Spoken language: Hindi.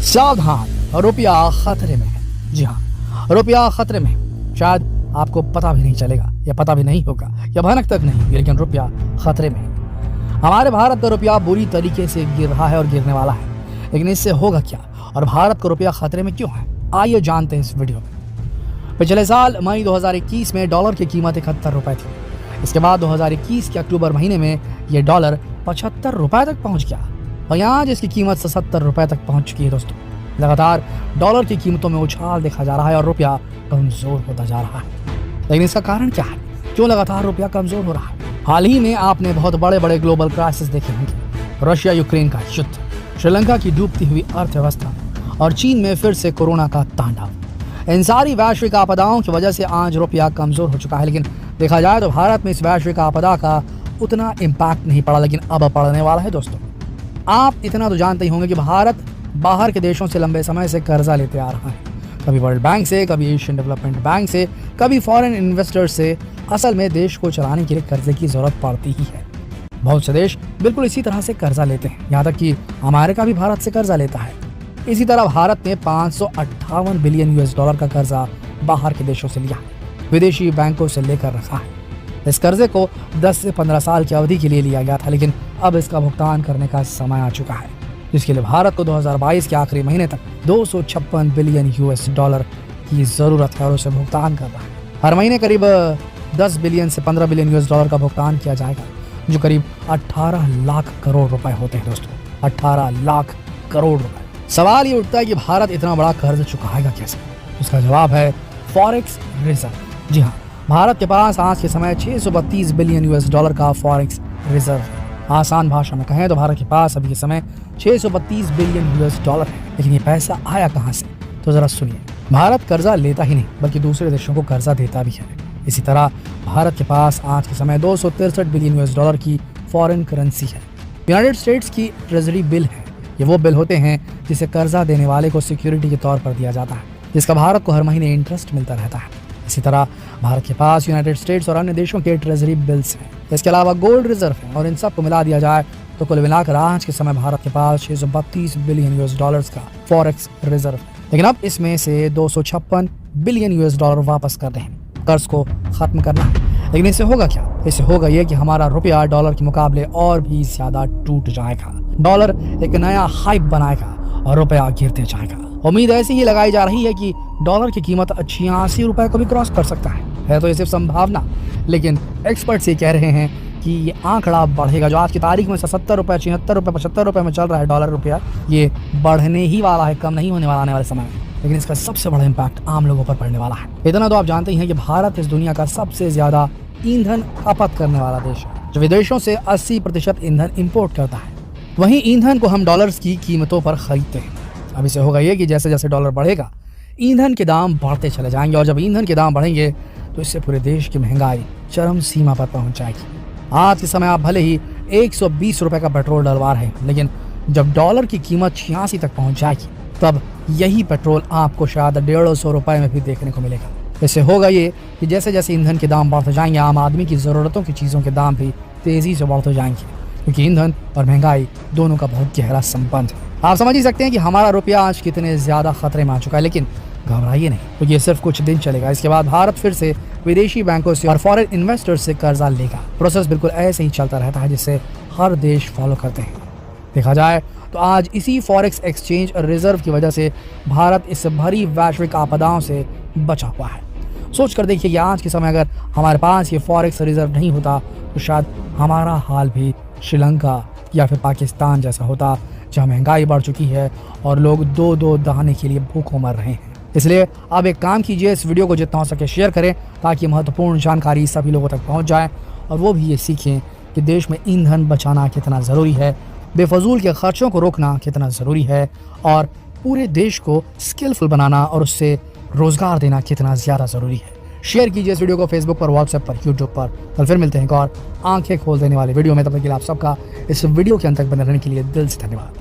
सावधान, रुपया खतरे में है। जी हाँ, रुपया खतरे में है। शायद आपको पता भी नहीं चलेगा या पता भी नहीं होगा या भनक तक नहीं, लेकिन रुपया खतरे में है। हमारे भारत का रुपया बुरी तरीके से गिर रहा है और गिरने वाला है, लेकिन इससे होगा क्या और भारत का रुपया खतरे में क्यों है, आइए जानते हैं इस वीडियो में। पिछले साल मई 2021 में डॉलर की कीमत 71 रुपए थी। इसके बाद 2021 के अक्टूबर महीने में ये डॉलर 75 रुपए तक पहुंच गया और यहाँ जिसकी कीमत 77 रुपए तक पहुंच चुकी है। दोस्तों, लगातार डॉलर की कीमतों में उछाल देखा जा रहा है और रुपया कमजोर होता जा रहा है। लेकिन इसका कारण क्या है, क्यों लगातार रुपया कमजोर हो रहा है? हाल ही में आपने बहुत बड़े बड़े ग्लोबल क्राइसिस देखे होंगे। रशिया यूक्रेन का युद्ध, श्रीलंका की डूबती हुई अर्थव्यवस्था और चीन में फिर से कोरोना का तांडव। इन सारी वैश्विक आपदाओं की वजह से आज रुपया कमजोर हो चुका है। लेकिन देखा जाए तो भारत में इस वैश्विक आपदा का उतना इम्पैक्ट नहीं पड़ा, लेकिन अब पड़ने वाला है। दोस्तों, आप इतना तो जानते ही होंगे कि भारत बाहर के देशों से लंबे समय से कर्जा लेते आ रहा है, कभी वर्ल्ड बैंक से, कभी एशियन डेवलपमेंट बैंक से, कभी फॉरेन इन्वेस्टर्स से। असल में देश को चलाने के लिए कर्जे की जरूरत पड़ती ही है। बहुत से देश बिल्कुल इसी तरह से कर्जा लेते हैं, यहाँ तक कि अमेरिका भी भारत से कर्जा लेता है। इसी तरह भारत ने 558 बिलियन US डॉलर का कर्जा बाहर के देशों से लिया, विदेशी बैंकों से लेकर रखा है। इस कर्जे को 10 से 15 साल की अवधि के लिए लिया गया था, लेकिन अब इसका भुगतान करने का समय आ चुका है, जिसके लिए भारत को 2022 के आखिरी महीने तक 256 बिलियन US डॉलर की जरूरत है और उसे भुगतान करना है। हर महीने करीब 10 बिलियन से 15 बिलियन US डॉलर का भुगतान किया जाएगा, जो करीब 18 लाख करोड़ रुपए होते हैं। दोस्तों, 18 लाख करोड़ रुपए। सवाल ये उठता है कि भारत इतना बड़ा कर्ज चुकाएगा कैसे? इसका जवाब है फॉरेक्स रिजर्व। जी हाँ, भारत के पास आज के समय 632 बिलियन US डॉलर का फॉरेक्स रिजर्व है। आसान भाषा में कहें तो भारत के पास अभी के समय 632 बिलियन US डॉलर है। लेकिन ये पैसा आया कहाँ से, तो जरा सुनिए। भारत कर्जा लेता ही नहीं बल्कि दूसरे देशों को कर्जा देता भी है। इसी तरह भारत के पास आज के समय 263 बिलियन US डॉलर की फॉरेन करेंसी है। यूनाइटेड स्टेट्स की ट्रेजरी बिल है। ये वो बिल होते हैं जिसे कर्जा देने वाले को सिक्योरिटी के तौर पर दिया जाता है, जिसका भारत को हर महीने इंटरेस्ट मिलता रहता है। इसी तरह भारत के पास यूनाइटेड स्टेट्स और अन्य देशों के ट्रेजरी बिल्स हैं। इसके अलावा गोल्ड रिजर्व है और इन सब को मिला दिया जाए तो कुल मिलाकर आज के समय भारत के पास 632 बिलियन US डॉलर्स का फॉरेक्स रिजर्व है। लेकिन अब इसमें से 256 बिलियन US डॉलर वापस कर रहे हैं, कर्ज को खत्म करना है। लेकिन इससे होगा क्या? इससे होगा ये कि हमारा रुपया डॉलर के मुकाबले और भी ज्यादा टूट जाएगा। डॉलर एक नया हाइप बनाएगा और रुपया गिरते जाएगा। उम्मीद ऐसी ही लगाई जा रही है कि डॉलर की कीमत 86 रुपए को भी क्रॉस कर सकता है तो ये सिर्फ संभावना, लेकिन एक्सपर्ट्स ये कह रहे हैं कि ये आंकड़ा बढ़ेगा। जो आज की तारीख में 77 रुपए, 76 रुपए, 75 रुपए में चल रहा है डॉलर रुपया, ये बढ़ने ही वाला है, कम नहीं होने वाला आने वाले समय में। लेकिन इसका सबसे बड़ा इम्पैक्ट आम लोगों पर पड़ने वाला है। इतना तो आप जानते ही हैं कि भारत इस दुनिया का सबसे ज्यादा ईंधन खपत करने वाला देश है, जो विदेशों से 80% ईंधन इंपोर्ट करता है। वहीं ईंधन को हम डॉलर्स की कीमतों पर खरीदते हैं। अब इसे होगा ये कि जैसे जैसे डॉलर बढ़ेगा, ईंधन के दाम बढ़ते चले जाएंगे और जब ईंधन के दाम बढ़ेंगे तो इससे पूरे देश की महंगाई चरम सीमा पर पहुंच जाएगी। आज के समय आप भले ही 120 रुपए का पेट्रोल डलवा रहे हैं, लेकिन जब डॉलर की कीमत 86 तक पहुंच जाएगी तब यही पेट्रोल आपको शायद 150 रुपए में भी देखने को मिलेगा। इससे होगा ये कि जैसे जैसे ईंधन के दाम बढ़ते जाएंगे, आम आदमी की ज़रूरतों की चीज़ों के दाम भी तेज़ी से बढ़ते जाएंगे, क्योंकि ईंधन और महंगाई दोनों का बहुत गहरा संबंध है। आप समझ ही सकते हैं कि हमारा रुपया आज कितने ज़्यादा खतरे में आ चुका है। लेकिन घबराइए नहीं, तो ये सिर्फ कुछ दिन चलेगा। इसके बाद भारत फिर से विदेशी बैंकों से और फॉरेन इन्वेस्टर्स से कर्जा लेगा। प्रोसेस बिल्कुल ऐसे ही चलता रहता है जिससे हर देश फॉलो करते हैं। देखा जाए तो आज इसी फॉरेक्स एक्सचेंज और रिजर्व की वजह से भारत इस भरी वैश्विक आपदाओं से बचा हुआ है। सोच कर देखिए कि आज के समय अगर हमारे पास ये फॉरेक्स रिजर्व नहीं होता तो शायद हमारा हाल भी श्रीलंका या फिर पाकिस्तान जैसा होता, जहाँ महंगाई बढ़ चुकी है और लोग दो दाने के लिए भूखों मर रहे हैं। इसलिए आप एक काम कीजिए, इस वीडियो को जितना हो सके शेयर करें ताकि महत्वपूर्ण जानकारी सभी लोगों तक पहुंच जाए और वो भी ये सीखें कि देश में ईंधन बचाना कितना ज़रूरी है, बेफजूल के खर्चों को रोकना कितना ज़रूरी है और पूरे देश को स्किलफुल बनाना और उससे रोज़गार देना कितना ज़्यादा ज़रूरी है। शेयर कीजिए इस वीडियो को फेसबुक पर, व्हाट्सएप पर, यूट्यूब पर। कल फिर मिलते हैं एक और आंखें खोल देने वाले वीडियो में। तब तक के लिए आप सबका इस वीडियो के अंत तक बने रहने के लिए दिल से धन्यवाद।